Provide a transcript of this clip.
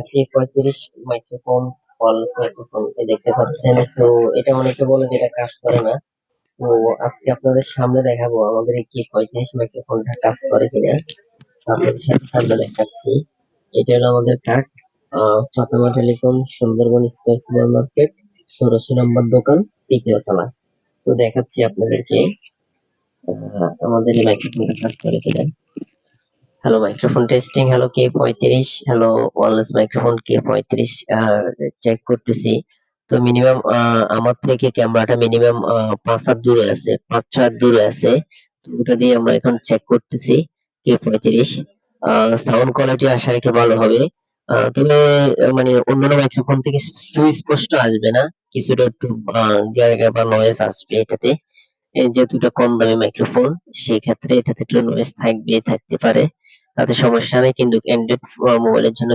K35 microphone, wireless microphone দেখতে পাচ্ছেন। তো এটা অনেকে বলে যে এটা কাজ করে না। তো আজকে আপনাদের সামনে দেখাবো আমাদের এই K35 মাইক্রোফোনটা কাজ করে কিনা। আপনাদের সামনে দেখাচ্ছি। এটা হলো আমাদের card, Fatema telecom, Sundarban square super market, 16 নম্বর দোকান, তৃতীয় তলা। তো দেখাচ্ছি আপনাদেরকে আমাদের এই মাইক্রোফোনটা কাজ করে কিনা। Hello, microphone testing. Hello K35, hello wireless microphone K35 check করতেছি। তো মিনিমাম আমার থেকে ক্যামেরাটা মিনিমাম 5 হাত দূরে আছে, 5-6 হাত দূরে আছে। তো ওটা দিয়ে আমরা এখন চেক করতেছি K35। সাউন্ড কোয়ালিটি আশা রেখে ভালো হবে। তবে মানে অন্যান্য মাইক্রোফোন থেকে সুস্পষ্ট আসবে না, কিছুটা একটু গ্যাঁ বা নয়েজ আসবে এটাতে। যেহেতু এটা কম দামি মাইক্রোফোন, সেই ক্ষেত্রে এটাতে একটু নয়েজ থাকতে পারে, তাতে সমস্যা নেই। কিন্তু অ্যান্ড্রয়েড মোবাইলের জন্য